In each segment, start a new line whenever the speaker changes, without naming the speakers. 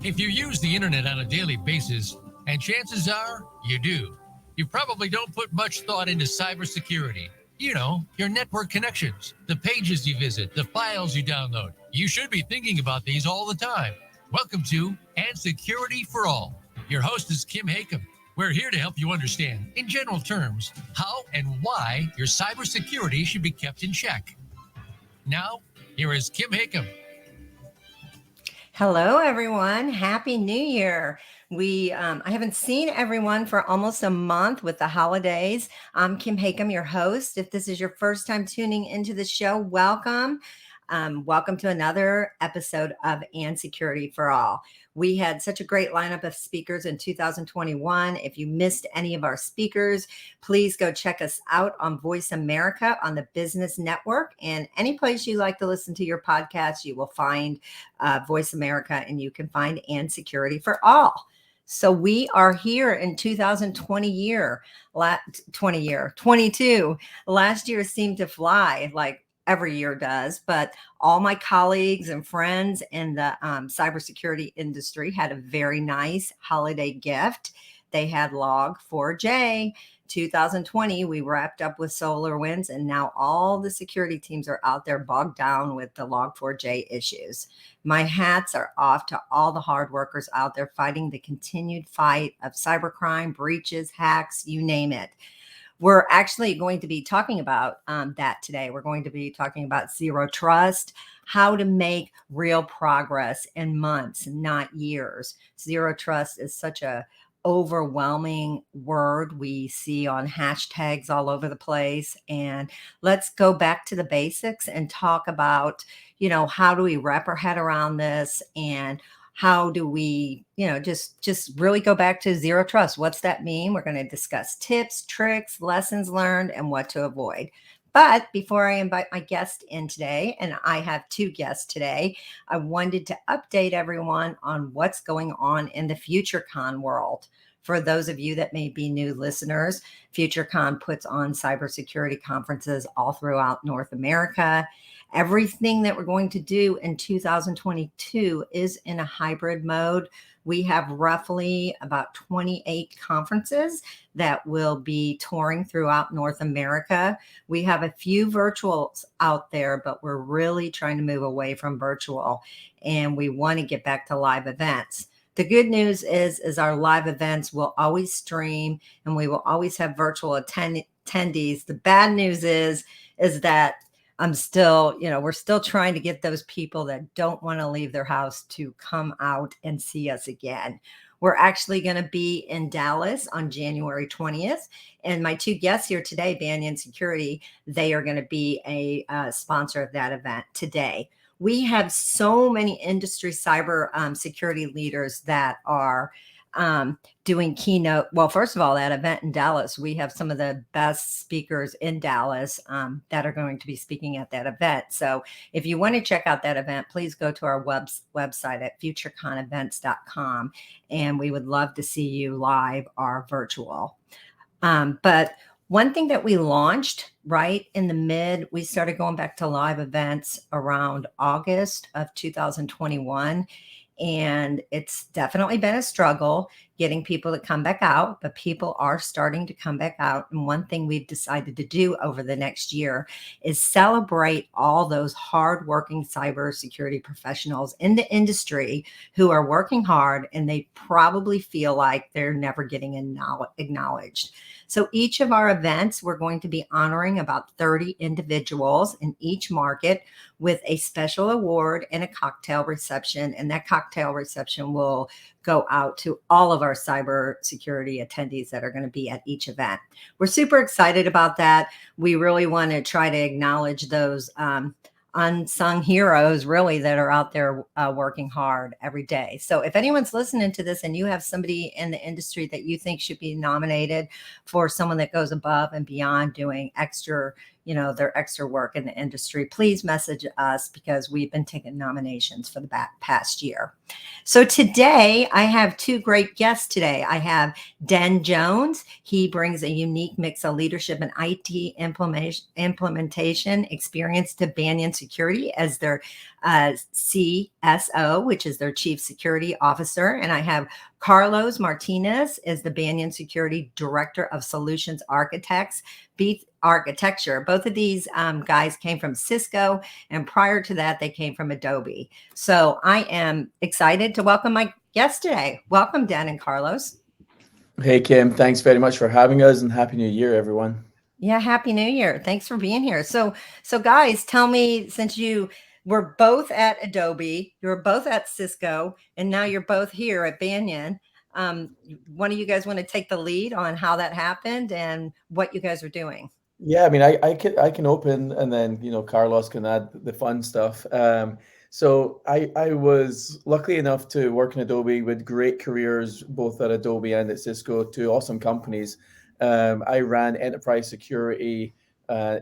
If you use the internet on a daily basis, and chances are you do, you probably don't put much thought into cybersecurity. You know, your network connections, the pages you visit, the files you download. You should be thinking about these all the time. Welcome to And Security for All. Your host is Kim Hakim. We're here to help you understand, in general terms, how and why your cybersecurity should be kept in check. Now, here is Kim Hakim.
Hello, everyone. Happy New Year. I haven't seen everyone for almost a month with the holidays. I'm Kim Hakim, your host. If this is your first time tuning into the show, welcome. Welcome to another episode of And Security for All. We had such a great lineup of speakers in 2021. If you missed any of our speakers, please go check us out on Voice America on the Business Network. And any place you like to listen to your podcast, you will find Voice America, and you can find And Security for All. So we are here in 2022. Last year seemed to fly like every year does, but all my colleagues and friends in the cybersecurity industry had a very nice holiday gift. They had Log4j 2020. We wrapped up with SolarWinds, and now all the security teams are out there bogged down with the Log4j issues. My hats are off to all the hard workers out there fighting the continued fight of cybercrime, breaches, hacks, you name it. We're actually going to be talking about that today. We're going to be talking about zero trust, how to make real progress in months, not years. Zero trust is such a overwhelming word we see on hashtags all over the place. And let's go back to the basics and talk about, how do we wrap our head around this, and how do we, just really go back to zero trust? What's that mean? We're going to discuss tips, tricks, lessons learned, and what to avoid. But before I invite my guest in today, and I have two guests today, I wanted to update everyone on what's going on in the FutureCon world. For those of you that may be new listeners, FutureCon puts on cybersecurity conferences all throughout North America. Everything that we're going to do in 2022 is in a hybrid mode. We have roughly about 28 conferences that will be touring throughout North America. We have a few virtuals out there, but we're really trying to move away from virtual, and we want to get back to live events. The good news is our live events will always stream, and we will always have virtual attendees. The bad news is that we're still trying to get those people that don't want to leave their house to come out and see us again. We're actually going to be in Dallas on January 20th. And my two guests here today, Banyan Security, they are going to be a sponsor of that event today. We have so many industry cyber security leaders that are doing keynote. Well, first of all, that event in Dallas, we have some of the best speakers in Dallas that are going to be speaking at that event. So if you want to check out that event, please go to our website at futureconevents.com, and we would love to see you live or virtual. But one thing that we launched right in we started going back to live events around August of 2021. And it's definitely been a struggle getting people to come back out, but people are starting to come back out. And one thing we've decided to do over the next year is celebrate all those hardworking cybersecurity professionals in the industry who are working hard, and they probably feel like they're never getting acknowledged. So each of our events, we're going to be honoring about 30 individuals in each market with a special award and a cocktail reception. And that cocktail reception will go out to all of our cybersecurity attendees that are going to be at each event. We're super excited about that. We really want to try to acknowledge those unsung heroes really that are out there working hard every day. So if anyone's listening to this and you have somebody in the industry that you think should be nominated for someone that goes above and beyond doing extra their extra work in the industry, please message us because we've been taking nominations for the past year. So today I have two great guests today. I have Den Jones. He brings a unique mix of leadership and IT implementation experience to Banyan Security as their CSO, which is their Chief Security Officer. And I have Carlos Martinez is the Banyan Security Director of Solutions Architecture. Both of these guys came from Cisco, and prior to that, they came from Adobe. So I am excited to welcome my guests today. Welcome, Dan and Carlos.
Hey, Kim. Thanks very much for having us, and Happy New Year, everyone.
Yeah, Happy New Year. Thanks for being here. So guys, tell me, since you were both at Adobe, you were both at Cisco, and now you're both here at Banyan. One of you guys want to take the lead on how that happened and what you guys are doing?
Yeah, I mean, I can open, and then Carlos can add the fun stuff. So I was lucky enough to work in Adobe with great careers, both at Adobe and at Cisco, two awesome companies. I ran enterprise security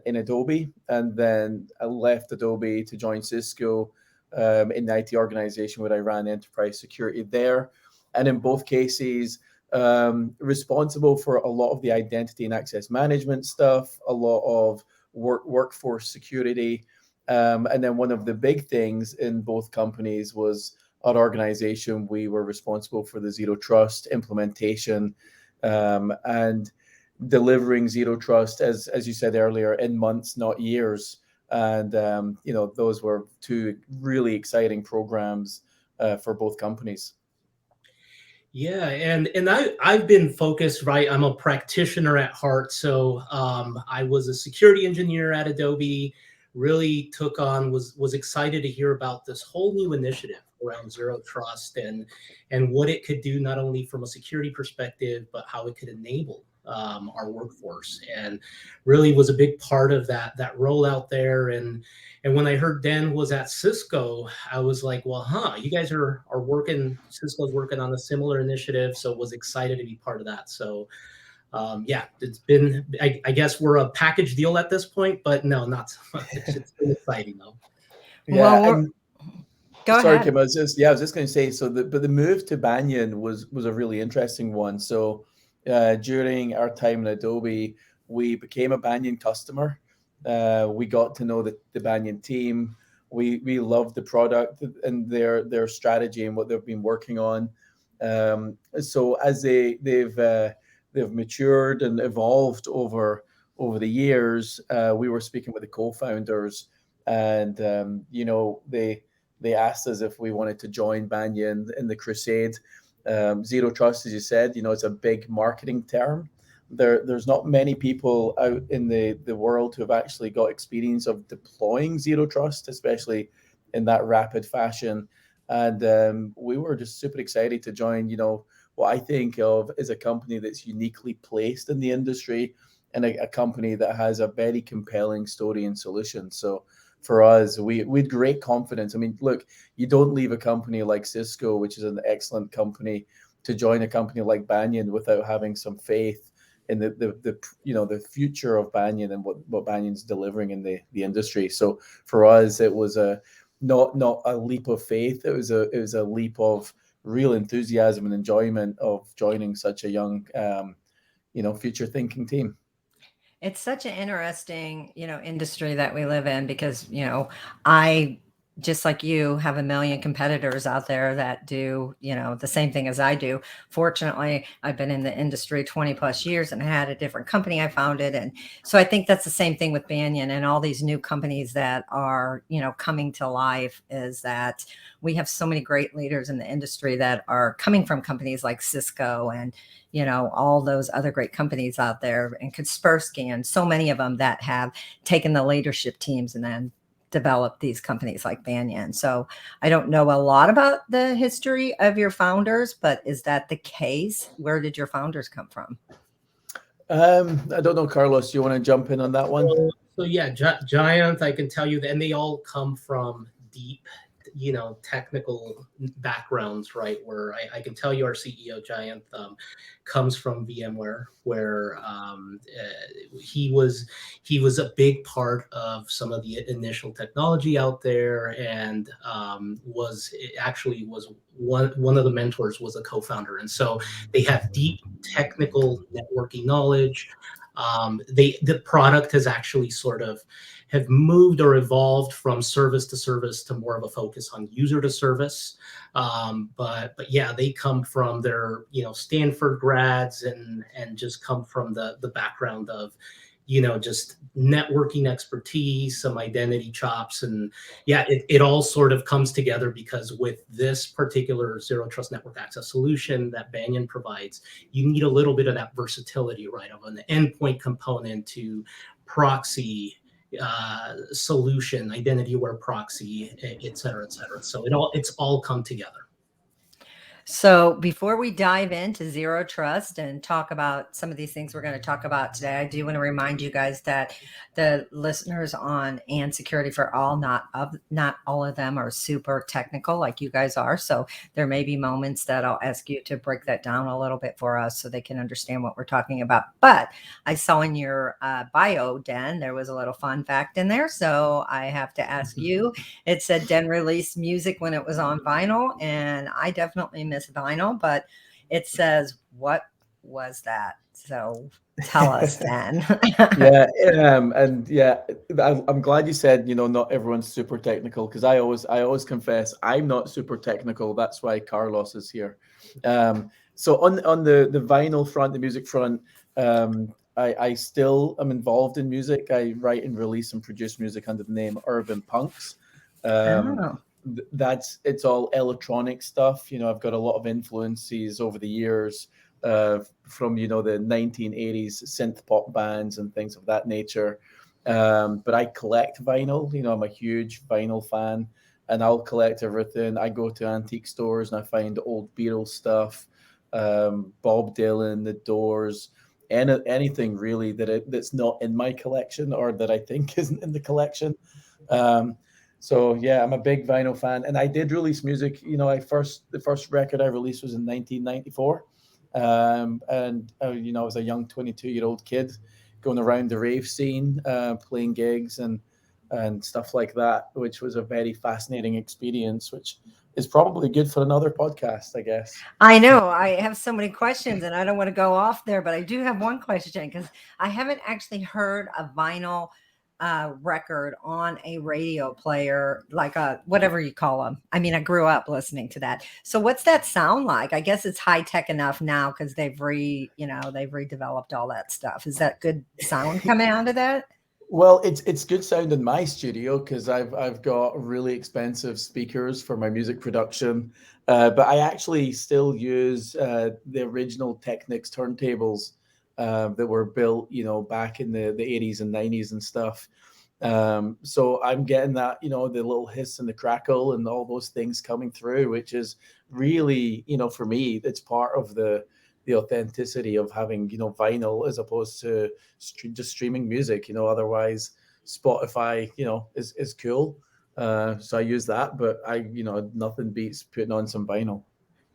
in Adobe, and then I left Adobe to join Cisco in the IT organization where I ran enterprise security there. And in both cases, responsible for a lot of the identity and access management stuff, a lot of workforce security. And then one of the big things in both companies was our organization. We were responsible for the Zero Trust implementation and delivering Zero Trust, as you said earlier, in months, not years. And, those were two really exciting programs for both companies.
Yeah, and I've been focused, right? I'm a practitioner at heart. So I was a security engineer at Adobe, really was excited to hear about this whole new initiative around Zero Trust and what it could do, not only from a security perspective, but how it could enable our workforce, and really was a big part of that rollout there. And when I heard Dan was at Cisco, I was like, well, you guys are working, Cisco's working on a similar initiative. So was excited to be part of that. So it's been, I guess we're a package deal at this point, but no, not so much. It's been exciting though.
Yeah.
Well, go
sorry,
ahead.
Kim, I was just going to say, but the move to Banyan was a really interesting one. So during our time in Adobe, we became a Banyan customer. We got to know the Banyan team. We loved the product and their strategy and what they've been working on. So as they've matured and evolved over the years, we were speaking with the co-founders, and they asked us if we wanted to join Banyan in the crusade. Zero Trust, as you said, it's a big marketing term. There's not many people out in the world who have actually got experience of deploying Zero Trust, especially in that rapid fashion. And we were just super excited to join, what I think of as a company that's uniquely placed in the industry, and a company that has a very compelling story and solution. So for us, we had great confidence. I mean, look, you don't leave a company like Cisco, which is an excellent company, to join a company like Banyan without having some faith in the future of Banyan and what Banyan's delivering in the industry. So for us, it was not a leap of faith. It was a leap of real enthusiasm and enjoyment of joining such a young, future thinking team.
It's such an interesting, industry that we live in because, I, just like you, have a million competitors out there that do, the same thing as I do. Fortunately, I've been in the industry 20 plus years and had a different company I founded. And so I think that's the same thing with Banyan and all these new companies that are, coming to life, is that we have so many great leaders in the industry that are coming from companies like Cisco and, all those other great companies out there, and Kaspersky, and so many of them that have taken the leadership teams and then developed these companies like Banyan. So I don't know a lot about the history of your founders, but is that the case? Where did your founders come from?
I don't know, Carlos, do you want to jump in on that one?
So yeah, Giant, I can tell you that, and they all come from deep technical backgrounds, right? Where I can tell you our CEO, Giant, comes from VMware, where he was a big part of some of the initial technology out there, and was one of the mentors, was a co-founder, and so they have deep technical networking knowledge. The product has actually sort of have moved or evolved from service to service to more of a focus on user to service. But yeah, they come from their Stanford grads, and just come from the background of just networking expertise, some identity chops, and yeah, it all sort of comes together, because with this particular zero trust network access solution that Banyan provides, you need a little bit of that versatility, right, of an endpoint component to proxy solution, identity aware proxy, et cetera, et cetera. So it's all come together.
So before we dive into zero trust and talk about some of these things we're going to talk about today, I do want to remind you guys that the listeners on And Security for All, not all of them are super technical like you guys are. So there may be moments that I'll ask you to break that down a little bit for us so they can understand what we're talking about. But I saw in your bio, Den, there was a little fun fact in there. So I have to ask you, it said Den released music when it was on vinyl, and I definitely miss vinyl, but it says, what was that? So tell us, Dan.
Yeah, and yeah, I'm glad you said, not everyone's super technical, because I always confess I'm not super technical. That's why Carlos is here. So on the vinyl front, the music front, I still am involved in music. I write and release and produce music under the name Urban Punks. It's all electronic stuff. I've got a lot of influences over the years from the 1980s synth pop bands and things of that nature. But I collect vinyl. I'm a huge vinyl fan, and I'll collect everything. I go to antique stores and I find old Beatles stuff, Bob Dylan, The Doors, anything really that's not in my collection or that I think isn't in the collection. So yeah, I'm a big vinyl fan, and I did release music. The first record I released was in 1994, and I was a young 22-year-old kid going around the rave scene, playing gigs and stuff like that, which was a very fascinating experience, which is probably good for another podcast, I guess.
I know I have so many questions, and I don't want to go off there, but I do have one question, because I haven't actually heard a vinyl record on a radio player, like a whatever you call them. I mean, I grew up listening to that. So what's that sound like? I guess it's high tech enough now because they've redeveloped all that stuff. Is that good sound coming out of that?
Well, it's good sound in my studio because I've got really expensive speakers for my music production, but I actually still use the original Technics turntables that were built, back in the 80s and 90s and stuff. So I'm getting that, the little hiss and the crackle and all those things coming through, which is really, for me, it's part of the authenticity of having, vinyl as opposed to just streaming music. Otherwise Spotify, is cool. So I use that, but nothing beats putting on some vinyl.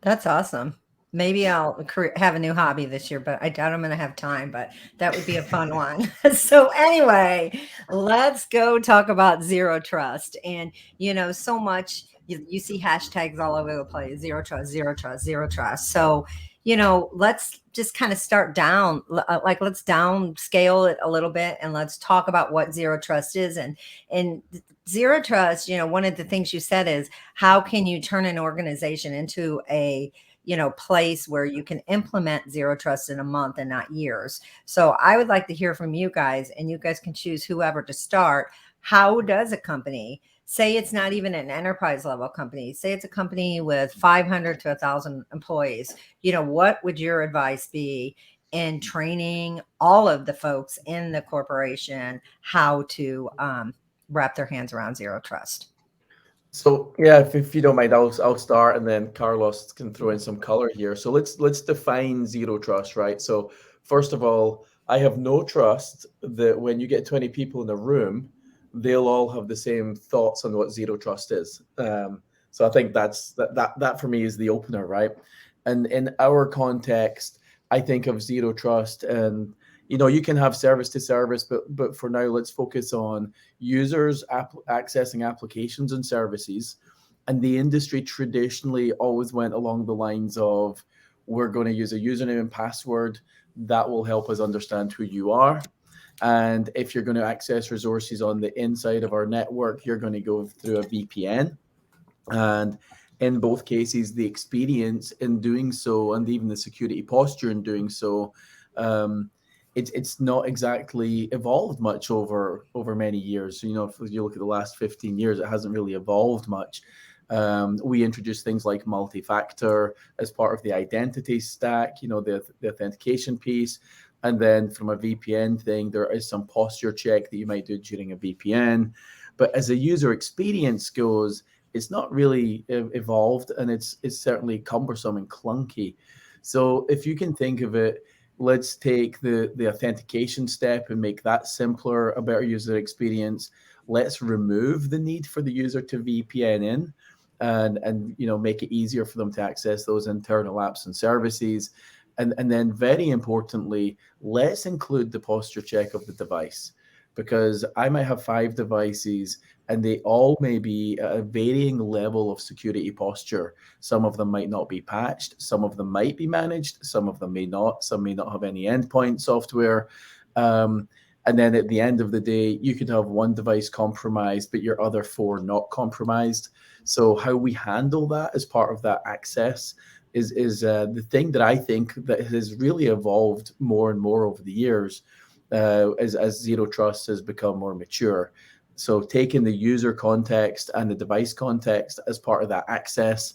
That's awesome. Maybe I'll have a new hobby this year, but I doubt I'm going to have time, but that would be a fun one. So anyway, let's go talk about zero trust. And, so much, you see hashtags all over the place, zero trust, zero trust, zero trust. So, let's just kind of start down, let's downscale it a little bit, and let's talk about what zero trust is. And zero trust, one of the things you said is, how can you turn an organization into a place where you can implement zero trust in a month and not years. So I would like to hear from you guys, and you guys can choose whoever to start. How does a company, say it's not even an enterprise level company, say it's a company with 500 to 1,000 employees, what would your advice be in training all of the folks in the corporation how to wrap their hands around zero trust?
So yeah, if you don't mind, I'll start, and then Carlos can throw in some color here. So let's define zero trust, right? So first of all, I have no trust that when you get 20 people in a room, they'll all have the same thoughts on what zero trust is. So I think that for me is the opener, right? And in our context, I think of zero trust, and you can have service to service, but for now, let's focus on users accessing applications and services. And the industry traditionally always went along the lines of, we're going to use a username and password that will help us understand who you are. And if you're going to access resources on the inside of our network, you're going to go through a VPN. And in both cases, the experience in doing so, and even the security posture in doing so, it's not exactly evolved much over many years. If you look at the last 15 years, it hasn't really evolved much. We introduced things like multi-factor as part of the identity stack, the authentication piece. And then from a VPN thing, there is some posture check that you might do during a VPN. But as a user experience goes, it's not really evolved, and it's certainly cumbersome and clunky. So if you can think of it, let's take the authentication step and make that simpler, a better user experience. Let's remove the need for the user to VPN in, and make it easier for them to access those internal apps and services. And then very importantly, let's include the posture check of the device, because I might have 5 devices and they all may be at a varying level of security posture. Some of them might not be patched, some of them might be managed, some of them may not, some may not have any endpoint software. And then at the end of the day, you could have one device compromised, but your other 4 not compromised. So how we handle that as part of that access is the thing that I think that has really evolved more and more over the years as zero trust has become more mature. So taking the user context and the device context as part of that access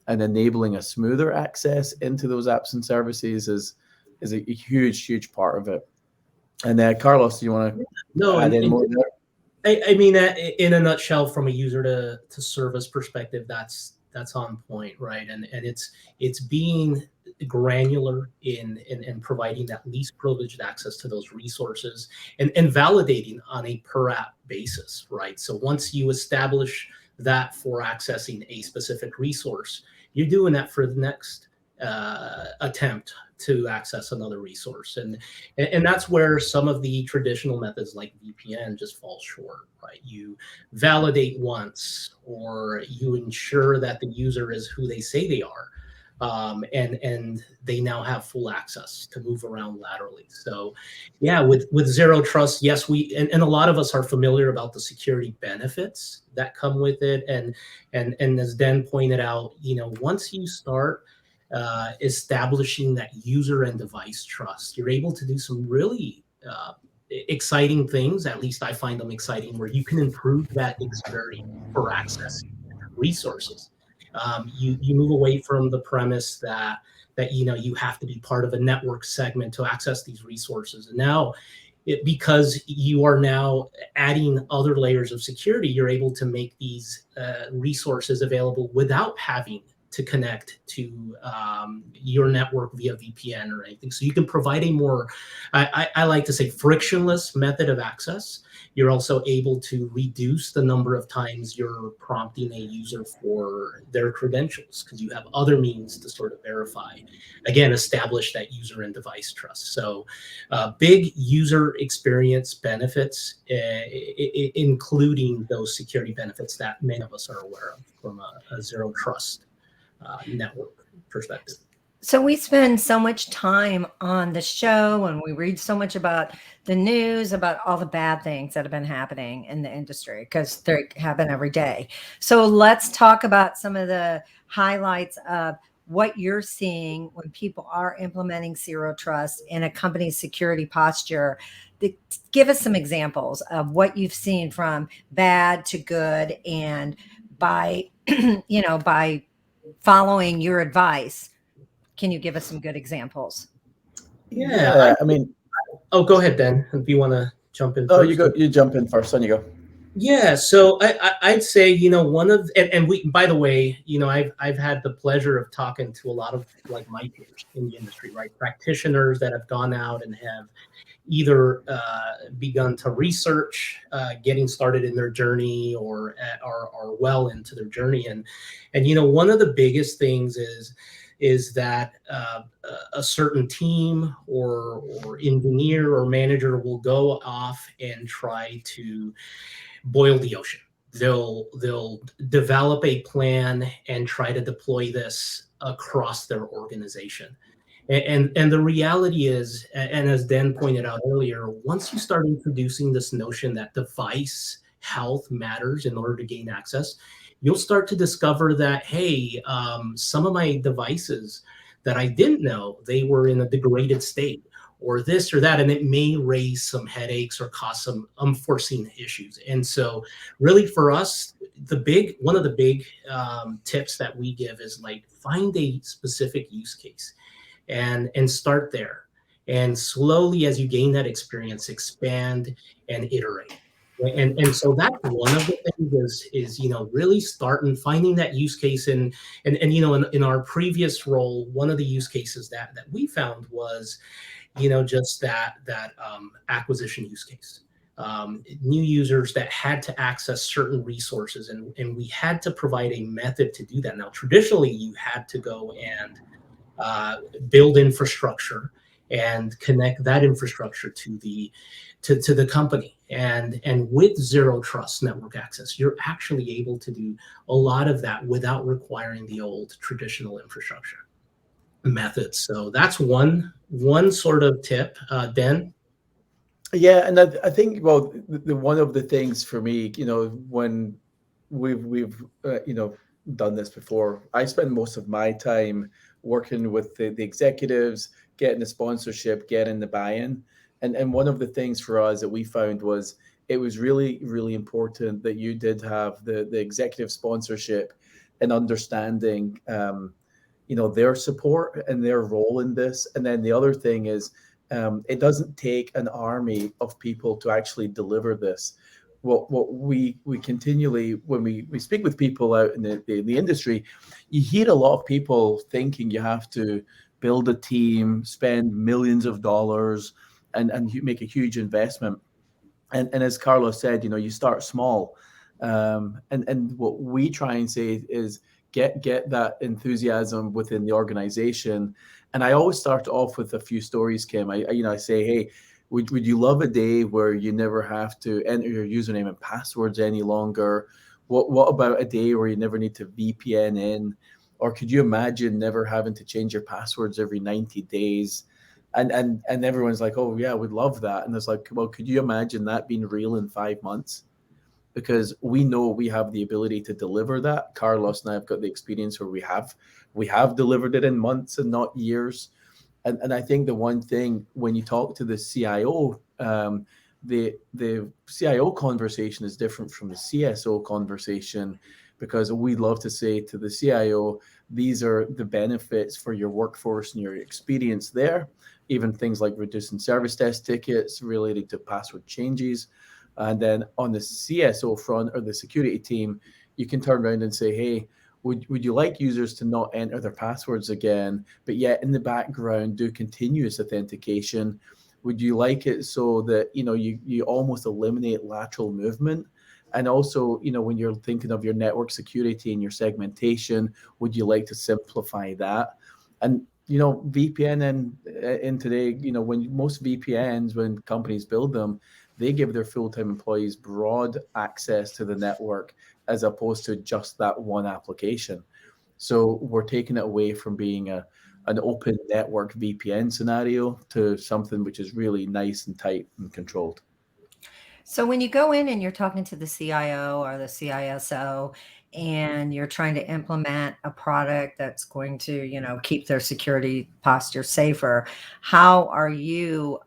and enabling a smoother access into those apps and services is a huge part of it. And Carlos, do you want to add any more there?
I mean, in a nutshell, from a user to service perspective, that's on point, right? And it's being granular in providing that least privileged access to those resources, and validating on a per app basis, right? So once you establish that for accessing a specific resource, you're doing that for the next attempt to access another resource, and that's where some of the traditional methods like VPN just fall short, right? You validate once, or you ensure that the user is who they say they are, and they now have full access to move around laterally. So yeah, with zero trust, yes, and a lot of us are familiar about the security benefits that come with it, and as Den pointed out, once you start establishing that user and device trust, you're able to do some really exciting things. At least I find them exciting, where you can improve that experience for accessing resources. You move away from the premise that you have to be part of a network segment to access these resources, and now because you are now adding other layers of security, you're able to make these resources available without having to connect to your network via VPN or anything. So you can provide a more, I like to say, frictionless method of access. You're also able to reduce the number of times you're prompting a user for their credentials, because you have other means to sort of verify, again, establish that user and device trust. So big user experience benefits, including those security benefits that many of us are aware of from a zero trust network perspective.
So we spend so much time on the show, and we read so much about the news, about all the bad things that have been happening in the industry, because they happen every day. So let's talk about some of the highlights of what you're seeing when people are implementing zero trust in a company's security posture. Give us some examples of what you've seen from bad to good, and by by following your advice, can you give us some good examles?
Yeah,
I mean,
oh, go ahead, Ben, if you want to jump in.
Oh, you jump in first, then you go.
Yeah, so I'd say, one of, and we, by the way, I've had the pleasure of talking to a lot of like my peers in the industry, right? Practitioners that have gone out and have, either begun to research, getting started in their journey, or are well into their journey. And one of the biggest things is that a certain team or engineer or manager will go off and try to boil the ocean. They'll develop a plan and try to deploy this across their organization. And the reality is, and as Dan pointed out earlier, once you start introducing this notion that device health matters in order to gain access, you'll start to discover that, hey, some of my devices that I didn't know, they were in a degraded state, or this or that, and it may raise some headaches or cause some unforeseen issues. And so really for us, one of the big tips that we give is like, find a specific use case and start there. And slowly, as you gain that experience, expand and iterate. And so that's one of the things is really starting finding that use case. And in our previous role, one of the use cases that we found was just that acquisition use case. New users that had to access certain resources, and we had to provide a method to do that. Now, traditionally, you had to go and build infrastructure and connect that infrastructure to the company. And with zero trust network access, you're actually able to do a lot of that without requiring the old traditional infrastructure methods. So that's one sort of tip. Dan?
Yeah, and I think, well, the one of the things for me, when we've done this before, I spend most of my time working with the executives, getting the sponsorship, getting the buy-in. And one of the things for us that we found was it was really, really important that you did have the executive sponsorship and understanding, their support and their role in this. And then the other thing is, it doesn't take an army of people to actually deliver this. What we continually, when we speak with people out in the industry, you hear a lot of people thinking you have to build a team, spend millions of dollars, and you make a huge investment. And as Carlos said, you start small. And what we try and say is get that enthusiasm within the organization. And I always start off with a few stories, Kim. I say, hey, would you love a day where you never have to enter your username and passwords any longer? What about a day where you never need to VPN in? Or could you imagine never having to change your passwords every 90 days? And everyone's like, oh yeah, we'd love that. And it's like, well, could you imagine that being real in 5 months? Because we know we have the ability to deliver that. Carlos and I have got the experience where we have delivered it in months and not years. And I think the one thing when you talk to the CIO, the CIO conversation is different from the CSO conversation, because we love to say to the CIO, these are the benefits for your workforce and your experience there. Even things like reducing service desk tickets related to password changes. And then on the CSO front or the security team, you can turn around and say, hey, would you like users to not enter their passwords again, but yet in the background do continuous authentication? Would you like it so that you almost eliminate lateral movement? And also, when you're thinking of your network security and your segmentation, would you like to simplify that? And VPN in today, when most VPNs, when companies build them, they give their full-time employees broad access to the network as opposed to just that one application. So we're taking it away from being an open network VPN scenario to something which is really nice and tight and controlled.
So when you go in and you're talking to the CIO or the CISO and you're trying to implement a product that's going to, keep their security posture safer, how are you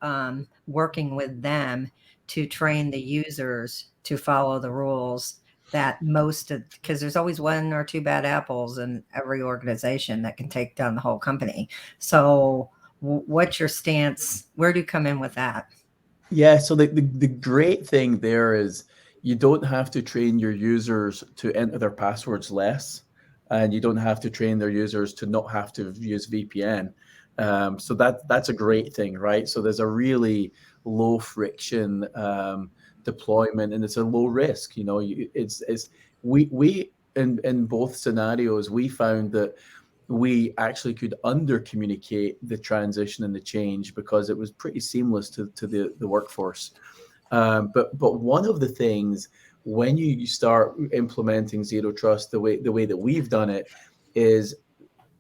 working with them to train the users to follow the rules that because there's always one or two bad apples in every organization that can take down the whole company. So what's your stance? Where do you come in with that?
Yeah, so the great thing there is you don't have to train your users to enter their passwords less, and you don't have to train their users to not have to use VPN. So that's a great thing, right? So there's a really low friction deployment, and it's a low risk. We in both scenarios, we found that we actually could under communicate the transition and the change because it was pretty seamless to the workforce. But one of the things when you start implementing zero trust the way that we've done it is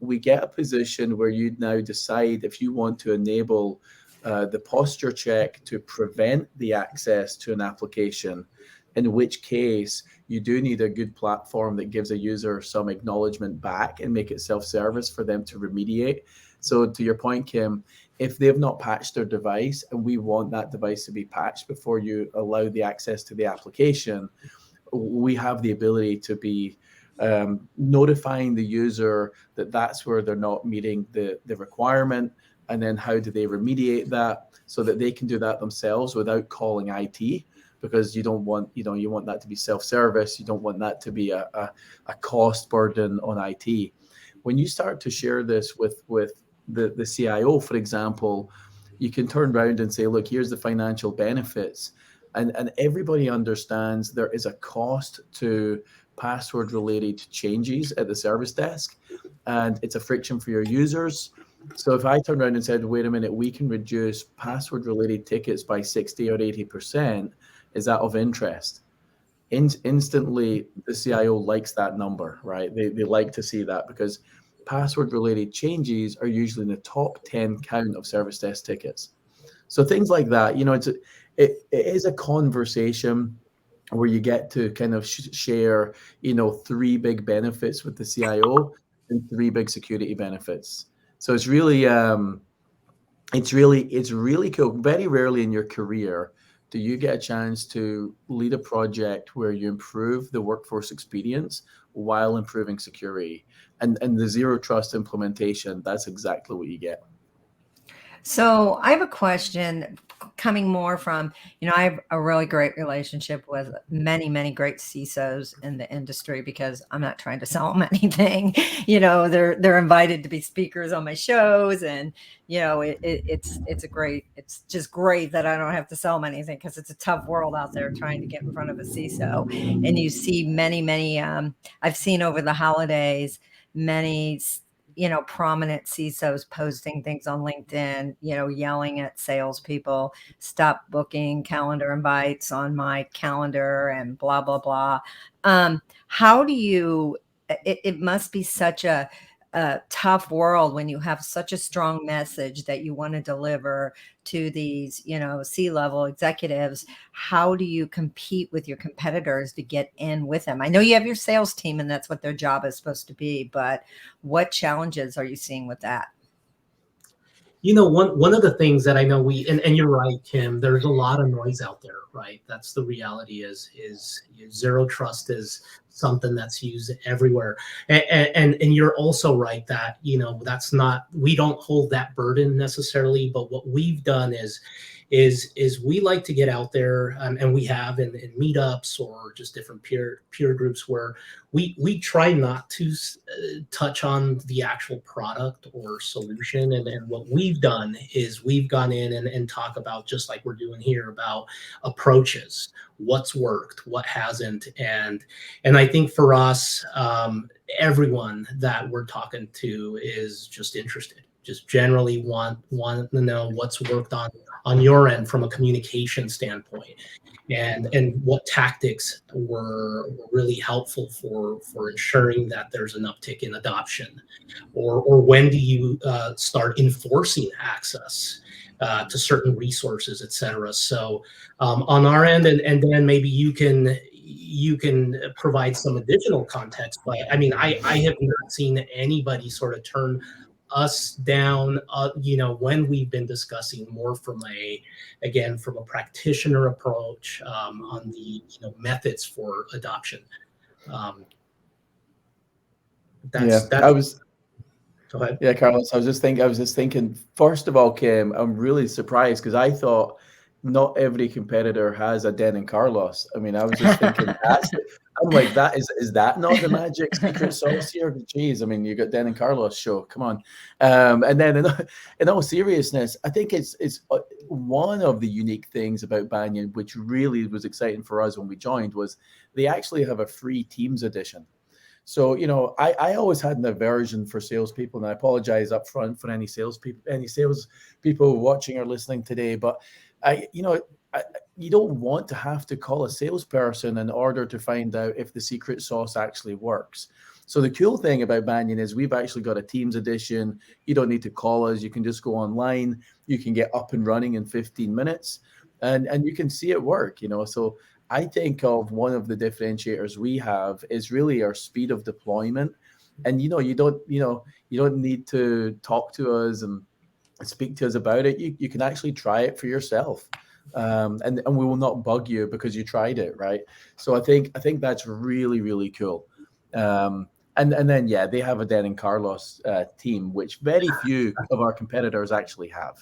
we get a position where you now decide if you want to enable the posture check to prevent the access to an application, in which case you do need a good platform that gives a user some acknowledgement back and make it self-service for them to remediate. So to your point, Kim, if they've not patched their device and we want that device to be patched before you allow the access to the application, we have the ability to be notifying the user that that's where they're not meeting the requirement, and then how do they remediate that so that they can do that themselves without calling IT, because you don't want, you want that to be self-service. You don't want that to be a cost burden on IT. When you start to share this with the CIO, for example, you can turn around and say, look, here's the financial benefits. And everybody understands there is a cost to password related changes at the service desk, and it's a friction for your users. So if I turned around and said, wait a minute, we can reduce password related tickets by 60 or 80%, is that of interest? Instantly, the CIO likes that number, right? They like to see that, because password related changes are usually in the top 10 count of service desk tickets. So things like that, it is a conversation where you get to kind of share, 3 big benefits with the CIO and 3 big security benefits. So it's really cool. Very rarely in your career do you get a chance to lead a project where you improve the workforce experience while improving security. And the zero trust implementation, that's exactly what you get.
So I have a question coming more from, I have a really great relationship with many, many great CISOs in the industry, because I'm not trying to sell them anything. They're invited to be speakers on my shows, and it's just great that I don't have to sell them anything, because it's a tough world out there trying to get in front of a CISO. And you see many, I've seen over the holidays, many prominent CISOs posting things on LinkedIn, yelling at salespeople, stop booking calendar invites on my calendar and blah, blah, blah. How do you, it must be such a tough world when you have such a strong message that you want to deliver to these, C-level executives. How do you compete with your competitors to get in with them? I know you have your sales team and that's what their job is supposed to be, but what challenges are you seeing with that?
One of the things that I know and you're right, Kim, there's a lot of noise out there, right? That's the reality is zero trust is something that's used everywhere. And you're also right that, that's not, we don't hold that burden necessarily, but what we've done is we like to get out there, and we have in meetups or just different peer groups where we try not to touch on the actual product or solution. And what we've done is we've gone in and talk about, just like we're doing here, about approaches, what's worked, what hasn't. And I think for us, everyone that we're talking to is just interested, just generally want to know what's worked on your end from a communication standpoint, and what tactics were really helpful for ensuring that there's an uptick in adoption, or when do you start enforcing access to certain resources, et cetera. So on our end, and then maybe you can provide some additional context. But I mean, I have not seen anybody sort of turn us down, when we've been discussing more from a practitioner approach on the methods for adoption. Go ahead.
Yeah, Carlos, I was just thinking, first of all, Kim, I'm really surprised, because I thought not every competitor has a Den and Carlos. I mean, I was just thinking, I'm like, is that not the magic secret sauce here? Jeez, I mean, you got Den and Carlos show, come on. And then in all seriousness, I think it's one of the unique things about Banyan, which really was exciting for us when we joined, was they actually have a free Teams edition. So, I always had an aversion for salespeople, and I apologize up front for any salespeople watching or listening today. But you don't want to have to call a salesperson in order to find out if the secret sauce actually works. So the cool thing about Banyan is we've actually got a Teams edition. You don't need to call us. You can just go online. You can get up and running in 15 minutes, and you can see it work. So I think of one of the differentiators we have is really our speed of deployment. And you don't need to talk to us and speak to us about it. You can actually try it for yourself. And we will not bug you because you tried it, right? So I think that's really, really cool. And then they have a Den and Carlos team, which very few of our competitors actually have.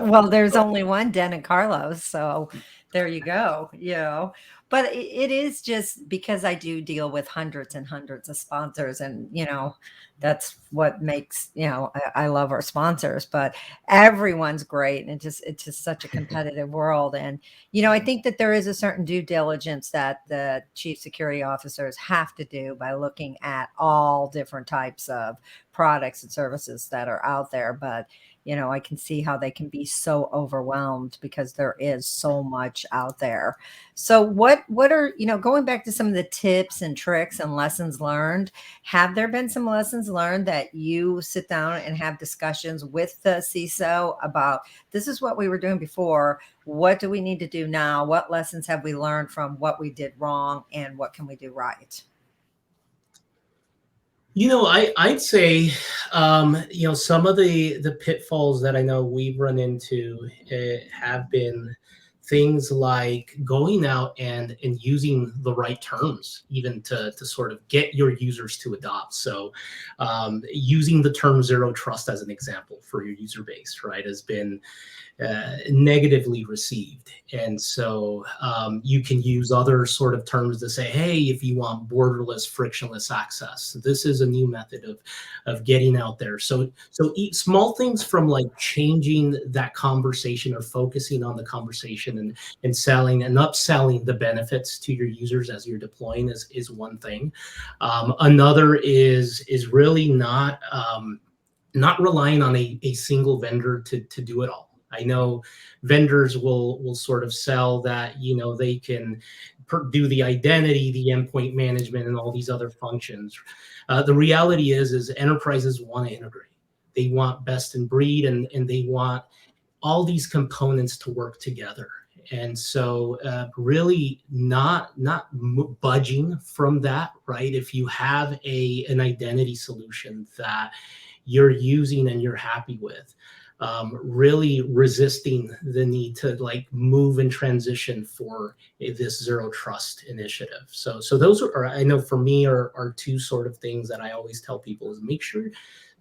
Well, there's only one Den and Carlos, so there you go. But it is just because I do deal with hundreds and hundreds of sponsors, and that's what makes I love our sponsors. But everyone's great, and it's just such a competitive world. And I think that there is a certain due diligence that the chief security officers have to do by looking at all different types of products and services that are out there. But I can see how they can be so overwhelmed because there is so much out there. So what are, going back to some of the tips and tricks and lessons learned, have there been some lessons learned that you sit down and have discussions with the CISO about, this is what we were doing before, what do we need to do now? What lessons have we learned from what we did wrong, and what can we do right?
I'd say, some of the pitfalls that I know we've run into have been things like going out and using the right terms, even to sort of get your users to adopt. So using the term zero trust as an example for your user base, right, has been negatively received. And so you can use other sort of terms to say, hey, if you want borderless, frictionless access, this is a new method of getting out there. So small things from like changing that conversation or focusing on the conversation and selling and upselling the benefits to your users as you're deploying is one thing. Another is really not relying on a single vendor to do it all. I know vendors will sort of sell that, they can do the identity, the endpoint management, and all these other functions. The reality is enterprises want to integrate. They want best in breed, and they want all these components to work together. And so really not budging from that, right? If you have an identity solution that you're using and you're happy with, really resisting the need to like move and transition for this zero trust initiative. So those are, I know for me, are two sort of things that I always tell people is make sure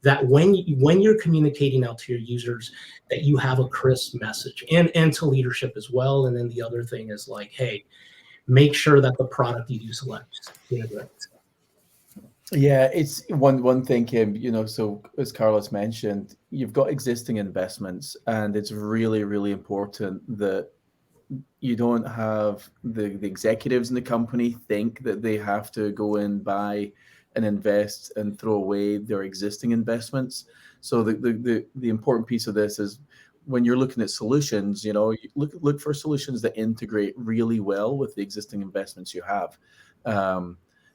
that when you're communicating out to your users, that you have a crisp message and to leadership as well. And then the other thing is like, hey, make sure that the product you do select integrates.
Yeah, it's one thing, Kim, so as Carlos mentioned, you've got existing investments, and it's really, really important that you don't have the executives in the company think that they have to go and buy and invest and throw away their existing investments. So the important piece of this is when you're looking at solutions, you look for solutions that integrate really well with the existing investments you have.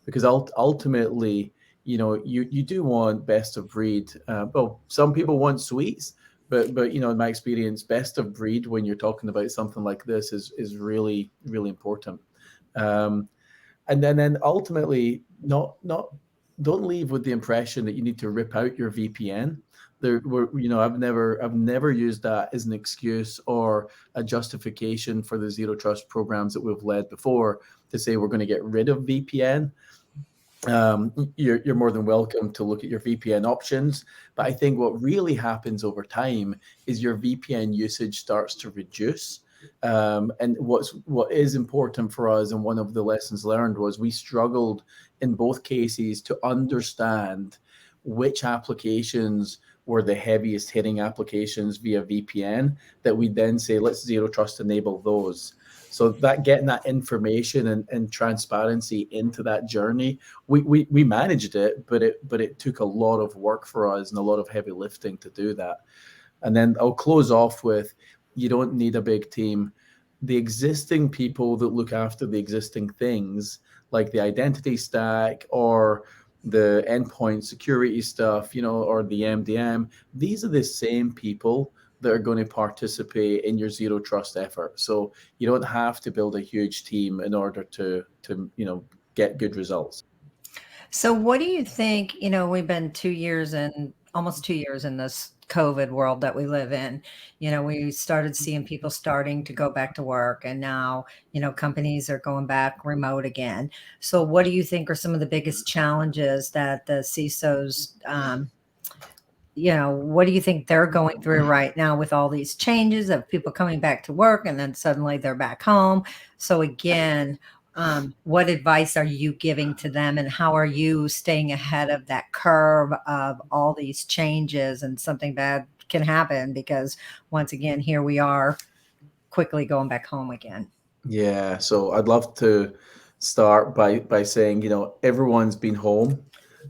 Because ultimately, you do want best of breed. Well, some people want suites, but in my experience, best of breed when you're talking about something like this is really, really important. And then ultimately, don't leave with the impression that you need to rip out your VPN. I've never used that as an excuse or a justification for the zero trust programs that we've led before to say we're going to get rid of VPN. You're more than welcome to look at your VPN options, but I think what really happens over time is your VPN usage starts to reduce. And what is important for us, and one of the lessons learned was we struggled in both cases to understand which applications were the heaviest hitting applications via VPN that we then say, let's zero trust enable those. So that getting that information and transparency into that journey, we managed it, but it took a lot of work for us and a lot of heavy lifting to do that. And then I'll close off with, you don't need a big team. The existing people that look after the existing things, like the identity stack or the endpoint security stuff, or the MDM, these are the same people that are going to participate in your zero trust effort. So you don't have to build a huge team in order to get good results.
So what do you think, we've been almost 2 years in this COVID world that we live in. We started seeing people starting to go back to work, and now, companies are going back remote again. So what do you think are some of the biggest challenges that the CISOs, what do you think they're going through right now with all these changes of people coming back to work and then suddenly they're back home? So again, what advice are you giving to them, and how are you staying ahead of that curve of all these changes? And something bad can happen because once again, here we are quickly going back home again.
Yeah, so I'd love to start by saying, everyone's been home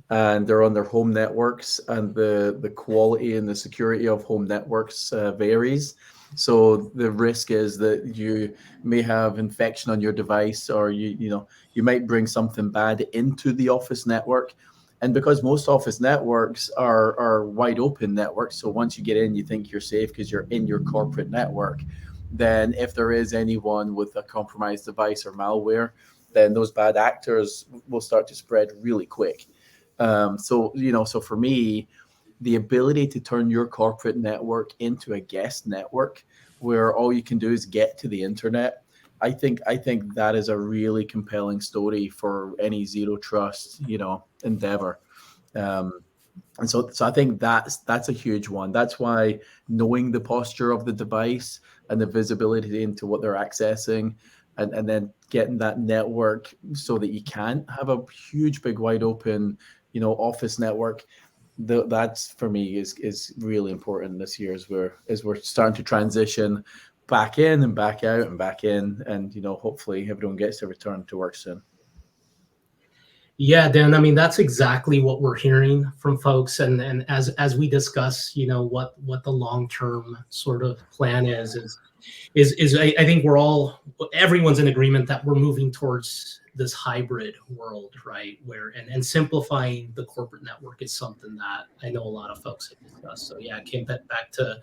and they're on their home networks, and the quality and the security of home networks varies. So the risk is that you may have infection on your device, or you might bring something bad into the office network. And because most office networks are wide open networks, so once you get in, you think you're safe because you're in your corporate network. Then if there is anyone with a compromised device or malware, then those bad actors will start to spread really quick. So for me, the ability to turn your corporate network into a guest network where all you can do is get to the internet, I think that is a really compelling story for any zero trust, endeavor. And so I think that's a huge one. That's why knowing the posture of the device and the visibility into what they're accessing, and then getting that network so that you can't have a huge, big, wide open, office network. That's for me is really important this year as we're starting to transition back in and back out and back in, and hopefully everyone gets to return to work soon.
Yeah, Dan, I mean, that's exactly what we're hearing from folks. And as we discuss, what the long-term sort of plan is I think everyone's in agreement that we're moving towards this hybrid world, right? And simplifying the corporate network is something that I know a lot of folks have discussed. So yeah, came back to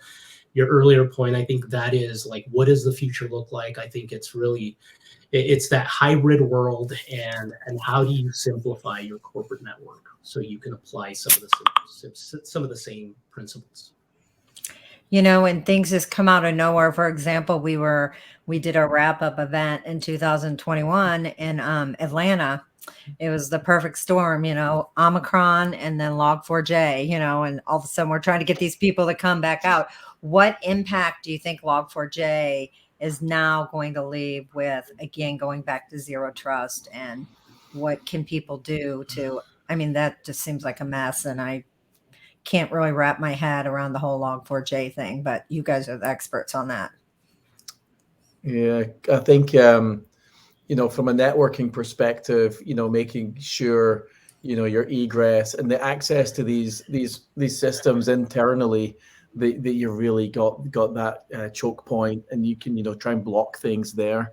your earlier point. I think that is like, what does the future look like? I think it's that hybrid world, and how do you simplify your corporate network so you can apply some of the same principles.
And things just come out of nowhere. For example, we did a wrap-up event in 2021 in Atlanta. It was the perfect storm, Omicron and then Log4j, and all of a sudden we're trying to get these people to come back out. What impact do you think Log4j is now going to leave with, again, going back to zero trust, and what can people do that just seems like a mess, and I can't really wrap my head around the whole Log4j thing, but you guys are the experts on that.
Yeah, I think, from a networking perspective, making sure, your egress and the access to these systems internally, that you really got that choke point, and you can, try and block things there.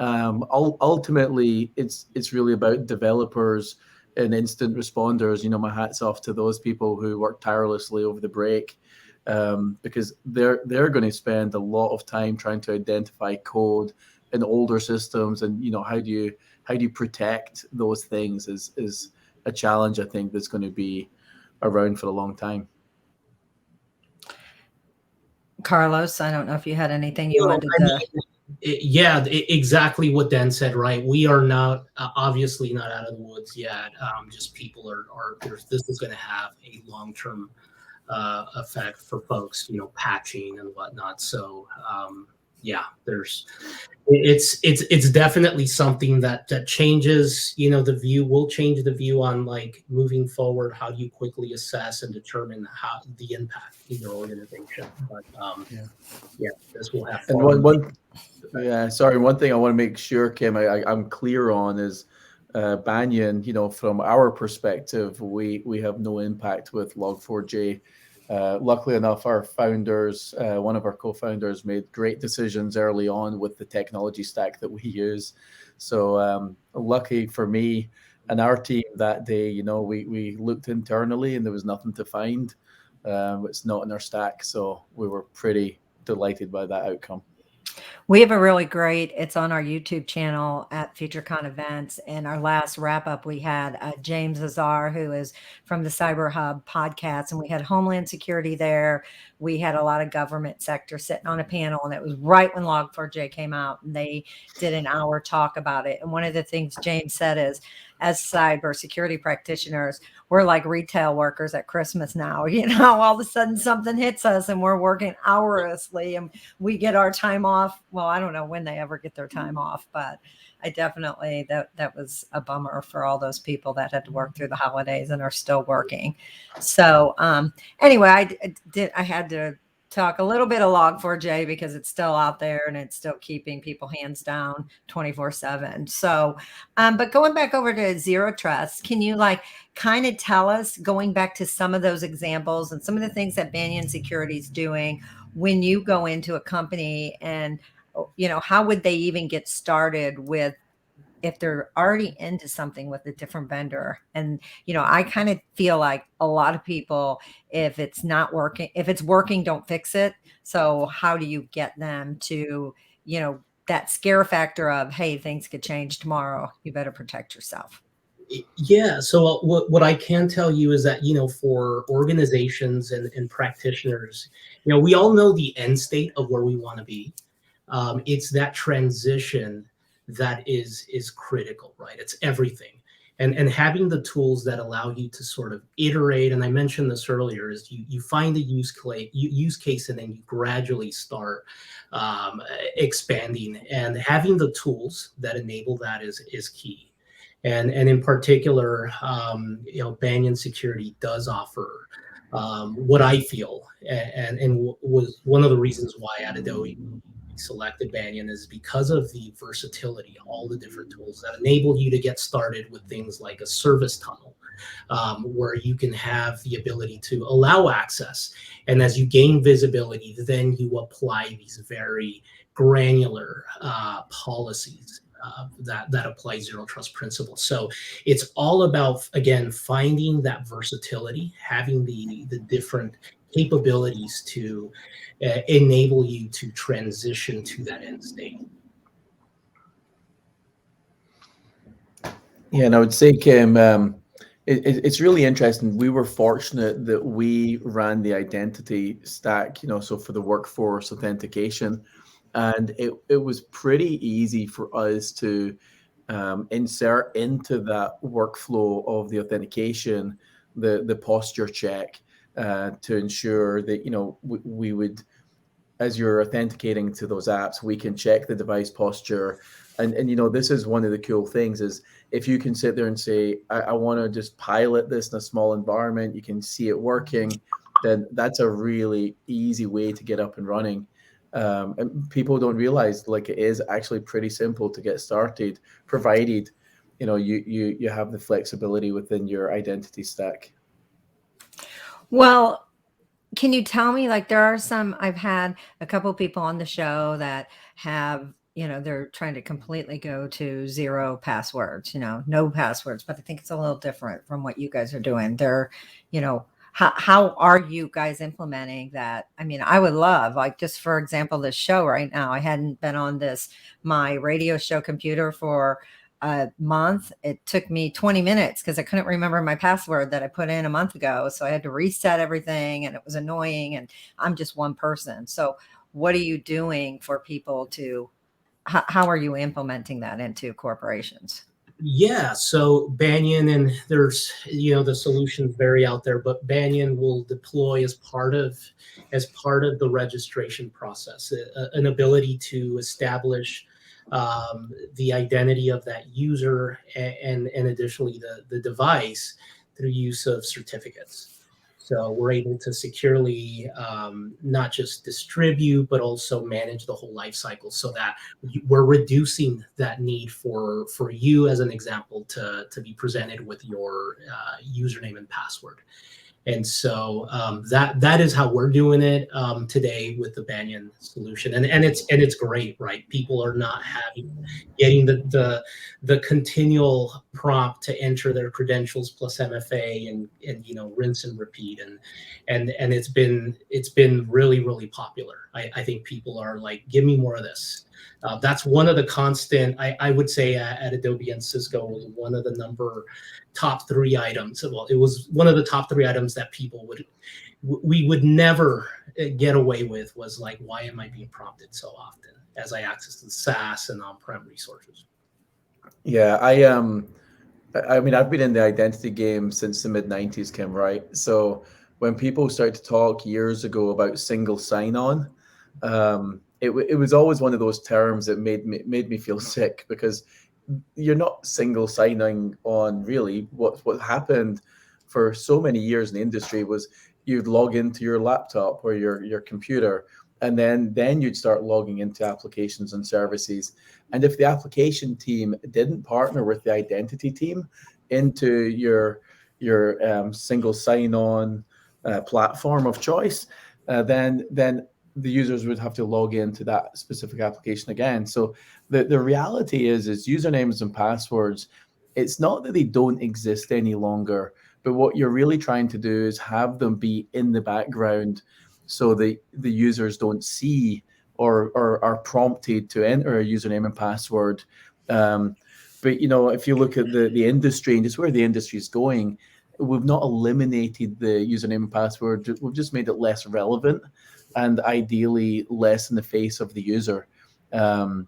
Ultimately, it's really about developers and instant responders. My hat's off to those people who work tirelessly over the break, because they're going to spend a lot of time trying to identify code in older systems, and how do you protect those things is a challenge, I think, that's going to be around for a long time.
Carlos, I don't know if you had anything you wanted to.
Yeah, exactly what Dan said, right? We are not obviously not out of the woods yet. Just people are this is going to have a long-term effect for folks, patching and whatnot. So yeah, it's definitely something that changes, the view will change the view on like moving forward, how you quickly assess and determine how the impact in your organization. But
Yeah.
yeah, this will have
And
far
one thing I want to make sure, Kim, I'm clear on is Banyan, from our perspective, we have no impact with Log4j. Luckily enough, our founders, one of our co-founders, made great decisions early on with the technology stack that we use. So lucky for me and our team that day, we looked internally and there was nothing to find. It's not in our stack, so we were pretty delighted by that outcome.
We have a really great, it's on our YouTube channel at FutureCon Events. And our last wrap up, we had James Azar, who is from the Cyber Hub podcast, and we had Homeland Security there. We had a lot of government sector sitting on a panel, and it was right when Log4j came out, and they did an hour talk about it. And one of the things James said is, as cybersecurity practitioners, we're like retail workers at Christmas now. All of a sudden something hits us and we're working hourly and we get our time off. Well, I don't know when they ever get their time off, but I definitely, that was a bummer for all those people that had to work through the holidays and are still working. So anyway, I had to talk a little bit of Log4j because it's still out there and it's still keeping people hands down 24/7. So, but going back over to Zero Trust, can you kind of tell us, going back to some of those examples and some of the things that Banyan Security is doing when you go into a company, and how would they even get started with, if they're already into something with a different vendor? And, I kind of feel like a lot of people, if it's not working, if it's working, don't fix it. So how do you get them to, that scare factor of, hey, things could change tomorrow, you better protect yourself?
Yeah. So what I can tell you is that, for organizations and practitioners, we all know the end state of where we want to be. It's that transition that is critical, right? It's everything. And having the tools that allow you to sort of iterate, and I mentioned this earlier, is you find the use case and then you gradually start expanding, and having the tools that enable that is key. And in particular, Banyan Security does offer what I feel, and was one of the reasons why at Adobe selected Banyan, is because of the versatility, all the different tools that enable you to get started with things like a service tunnel, where you can have the ability to allow access. And as you gain visibility, then you apply these very granular policies that apply zero trust principles. So it's all about, again, finding that versatility, having the different capabilities to enable you to transition to that end state.
Yeah, and I would say, Kim, it's really interesting. We were fortunate that we ran the identity stack, so for the workforce authentication, and it was pretty easy for us to insert into that workflow of the authentication the posture check to ensure that we would, as you're authenticating to those apps, we can check the device posture. And this is one of the cool things, is if you can sit there and say, I want to just pilot this in a small environment, you can see it working, then that's a really easy way to get up and running. And people don't realize, it is actually pretty simple to get started, provided you have the flexibility within your identity stack.
Well, can you tell me, there are some, I've had a couple of people on the show that have, they're trying to completely go to zero passwords, no passwords, but I think it's a little different from what you guys are doing. They're, how are you guys implementing that? I mean, I would love, just for example, this show right now, I hadn't been on my radio show computer for a month. It took me 20 minutes because I couldn't remember my password that I put in a month ago. So I had to reset everything, and it was annoying, and I'm just one person. So what are you doing for people to, how are you implementing that into corporations?
Yeah, so Banyan, and there's, the solutions vary out there, but Banyan will deploy as part of the registration process, an ability to establish the identity of that user, and additionally the device through use of certificates. So we're able to securely not just distribute, but also manage the whole life cycle, so that we're reducing that need for you, as an example, to be presented with your username and password. And so that is how we're doing it today with the Banyan solution, and it's great, right? People are not getting the continual prompt to enter their credentials plus MFA, and rinse and repeat, and it's been really, really popular. I think people are like, give me more of this. That's one of the constant, I would say, at Adobe and Cisco, was one of the top three items. Well, it was one of the top three items that we would never get away with, was like, why am I being prompted so often as I access the SaaS and on-prem resources?
Yeah, I mean, I've been in the identity game since the mid-90s, Kim, right? So when people started to talk years ago about single sign-on, it was always one of those terms that made me feel sick, because you're not single signing on. Really, what happened for so many years in the industry was you'd log into your laptop or your computer, and then you'd start logging into applications and services. And if the application team didn't partner with the identity team into your single sign-on platform of choice, then the users would have to log into that specific application again. So the reality is usernames and passwords, it's not that they don't exist any longer, but what you're really trying to do is have them be in the background, so the users don't see or are prompted to enter a username and password. But if you look at the industry and just where the industry is going, we've not eliminated the username and password. We've just made it less relevant, and ideally less in the face of the user. And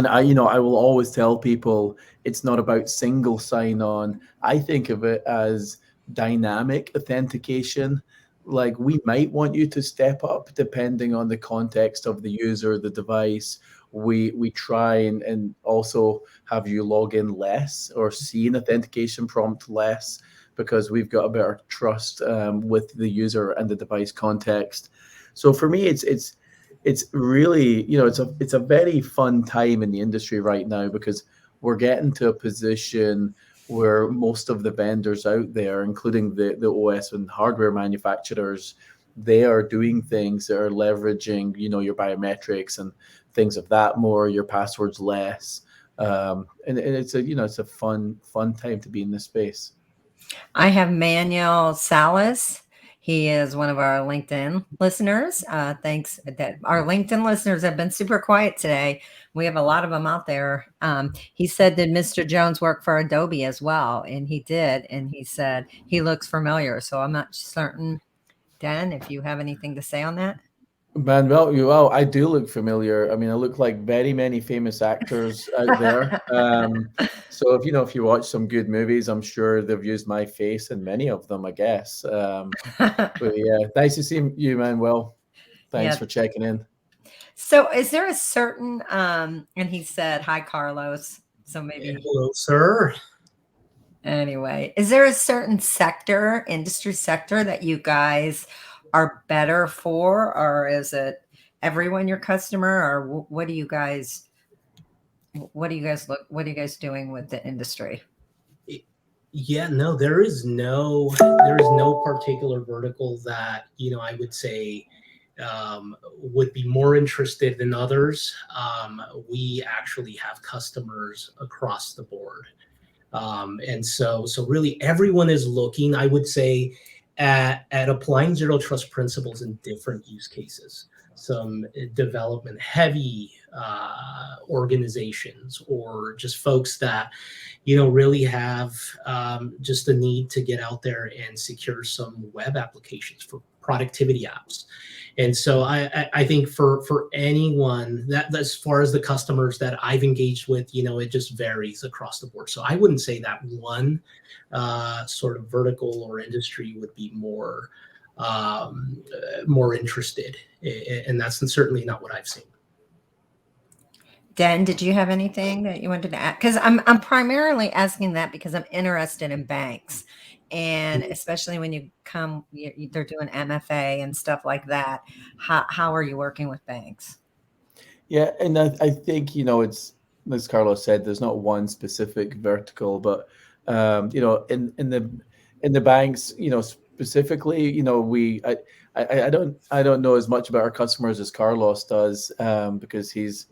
I will always tell people, it's not about single sign-on. I think of it as dynamic authentication. Like, we might want you to step up depending on the context of the user, the device. We try and also have you log in less or see an authentication prompt less, because we've got a better trust with the user and the device context. So for me, it's really, it's a very fun time in the industry right now, because we're getting to a position where most of the vendors out there, including the OS and hardware manufacturers, they are doing things that are leveraging, your biometrics and things of that more, your passwords less. And it's a fun time to be in this space.
I have Manuel Salas. He is one of our LinkedIn listeners. Thanks. That our LinkedIn listeners have been super quiet today. We have a lot of them out there. He said, did Mr. Jones work for Adobe as well? And he did. And he said he looks familiar. So I'm not certain, Dan, if you have anything to say on that.
Man, well, I do look familiar. I mean, I look like very many famous actors out there. So if you watch some good movies, I'm sure they've used my face in many of them, I guess. But yeah, nice to see you, Manuel. Thanks for checking in.
So is there a certain, and he said, hi, Carlos. So maybe.
Hello, sir.
Anyway, is there a certain industry sector that you guys are better for, or is it everyone your customer, or what do you guys doing with the industry?
Yeah, no, there is no particular vertical that, I would say would be more interested than others. We actually have customers across the board. And so really everyone is looking, I would say, at applying zero trust principles in different use cases. Some development heavy organizations, or just folks that really have just the need to get out there and secure some web applications for productivity apps. And so I think for anyone that as far as the customers that I've engaged with, it just varies across the board. So I wouldn't say that one sort of vertical or industry would be more interested, and that's certainly not what I've seen.
Dan, did you have anything that you wanted to add? Because I'm primarily asking that because I'm interested in banks, and especially when they're doing MFA and stuff like that. How are you working with banks?
Yeah, and I think it's, as Carlos said, there's not one specific vertical, but in the banks, specifically, I don't know as much about our customers as Carlos does, because he's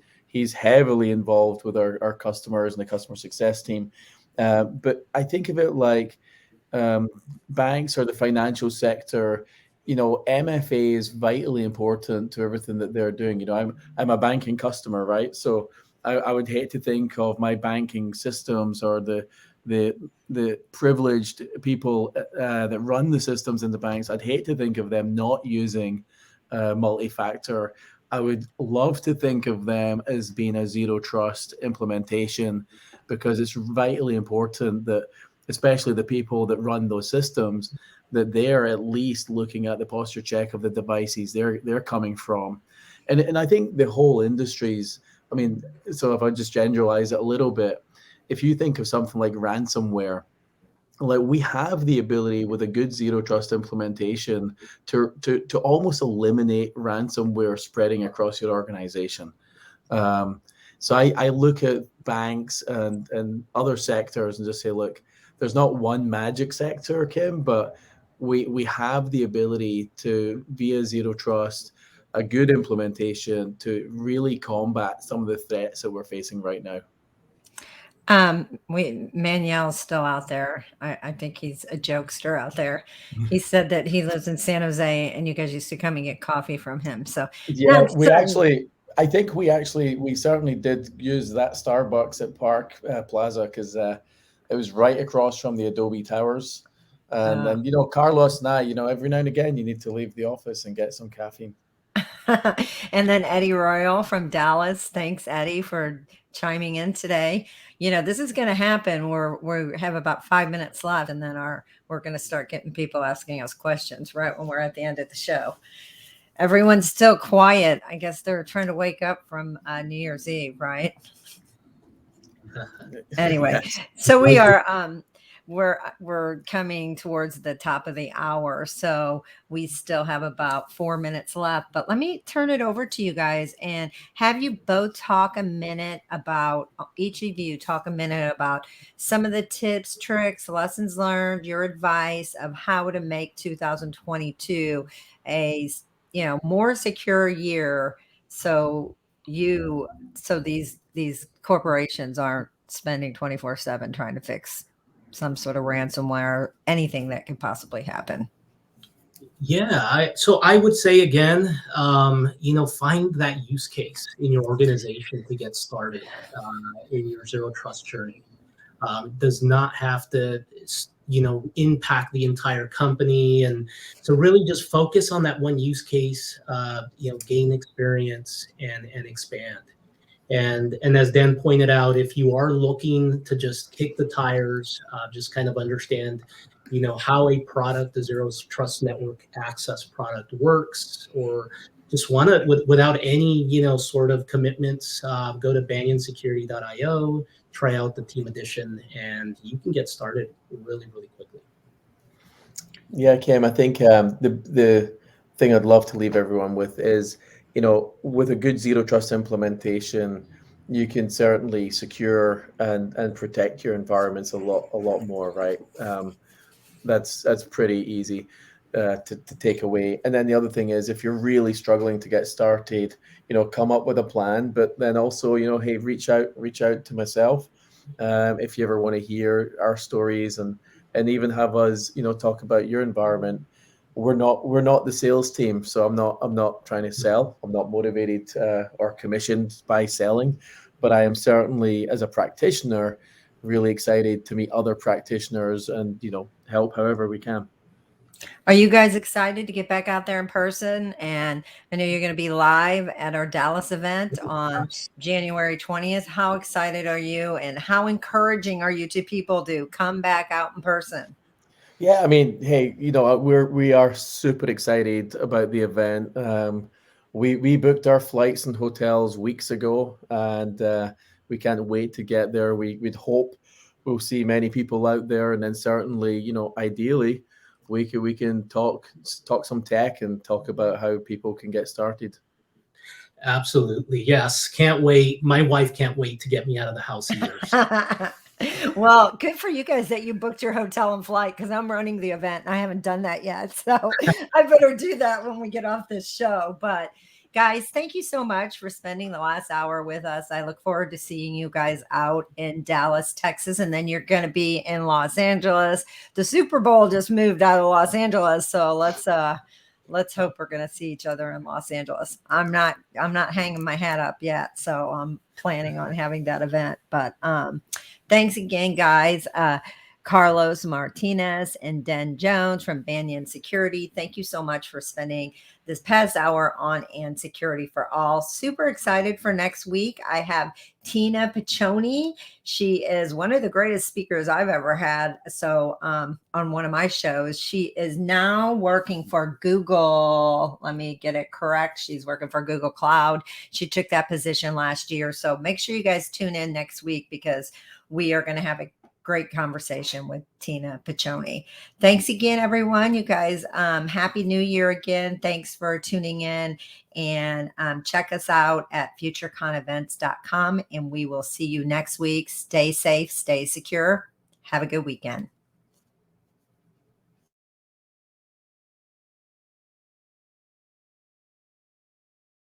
heavily involved with our customers and the customer success team. But I think of it like banks or the financial sector. MFA is vitally important to everything that they're doing. I'm a banking customer, right? So I would hate to think of my banking systems or the privileged people that run the systems in the banks. I'd hate to think of them not using multi-factor. I would love to think of them as being a zero trust implementation, because it's vitally important that, especially the people that run those systems, that they're at least looking at the posture check of the devices they're coming from. And I think the whole industries, so if I just generalize it a little bit, if you think of something like ransomware, like we have the ability with a good zero trust implementation to almost eliminate ransomware spreading across your organization. So I look at banks and other sectors and just say, look, there's not one magic sector, Kim, but we have the ability to, via zero trust, a good implementation, to really combat some of the threats that we're facing right now.
Manuel's still out there. I think he's a jokester out there. He said that he lives in San Jose and you guys used to come and get coffee from him. So
yeah, I think we certainly did use that Starbucks at Park Plaza, because it was right across from the Adobe Towers. And then, Carlos and I, every now and again, you need to leave the office and get some caffeine.
And then Eddie Royal from Dallas. Thanks, Eddie, for chiming in today. This is going to happen. We have about 5 minutes left, and then we're going to start getting people asking us questions right when we're at the end of the show. Everyone's still quiet. I guess they're trying to wake up from New Year's Eve, right? Anyway, so we are we're coming towards the top of the hour, so we still have about 4 minutes left. But let me turn it over to you guys and have you both talk a minute about, each of you talk a minute about some of the tips, tricks, lessons learned, your advice of how to make 2022 a more secure year, so these corporations aren't spending 24/7 trying to fix some sort of ransomware, anything that could possibly happen.
Yeah, so I would say again, find that use case in your organization to get started in your zero trust journey. Does not have to, impact the entire company, and so really just focus on that one use case. Gain experience and expand. And as Dan pointed out, if you are looking to just kick the tires, just kind of understand, how a product, the Zero Trust Network Access product works, or just want to, without any, sort of commitments, go to banyansecurity.io, try out the Team Edition, and you can get started really, really quickly.
Yeah, Kim, I think the thing I'd love to leave everyone with is, with a good zero trust implementation, you can certainly secure and protect your environments a lot more, right? That's pretty easy to take away. And then the other thing is, if you're really struggling to get started, come up with a plan, but then also, hey, reach out to myself if you ever want to hear our stories and even have us, talk about your environment. We're not the sales team, so I'm not trying to sell. I'm not motivated or commissioned by selling, but I am certainly, as a practitioner, really excited to meet other practitioners and help however we can.
Are you guys excited to get back out there in person? And I know you're going to be live at our Dallas event on January 20th. How excited are you, and how encouraging are you to people to come back out in person?
Yeah, I mean, hey, we are super excited about the event. We booked our flights and hotels weeks ago, and we can't wait to get there. We'd hope we'll see many people out there, and then certainly, ideally, we can talk some tech and talk about how people can get started.
Absolutely. Yes. Can't wait. My wife can't wait to get me out of the house either.
Well, good for you guys that you booked your hotel and flight, because I'm running the event and I haven't done that yet. So I better do that when we get off this show. But guys, thank you so much for spending the last hour with us. I look forward to seeing you guys out in Dallas, Texas, and then you're going to be in Los Angeles. The Super Bowl just moved out of Los Angeles, so let's hope we're going to see each other in Los Angeles. I'm not hanging my hat up yet, so I'm planning on having that event. But thanks again, guys. Carlos Martinez and Den Jones from Banyan Security. Thank you so much for spending this past hour on And Security for All. Super excited for next week. I have Tina Piccioni. She is one of the greatest speakers I've ever had. So on one of my shows, she is now working for Google. Let me get it correct. She's working for Google Cloud. She took that position last year. So make sure you guys tune in next week, because we are going to have a great conversation with Tina Piccioni. Thanks again, everyone. You guys, Happy New Year again. Thanks for tuning in, and check us out at futureconevents.com, and we will see you next week. Stay safe, stay secure. Have a good weekend.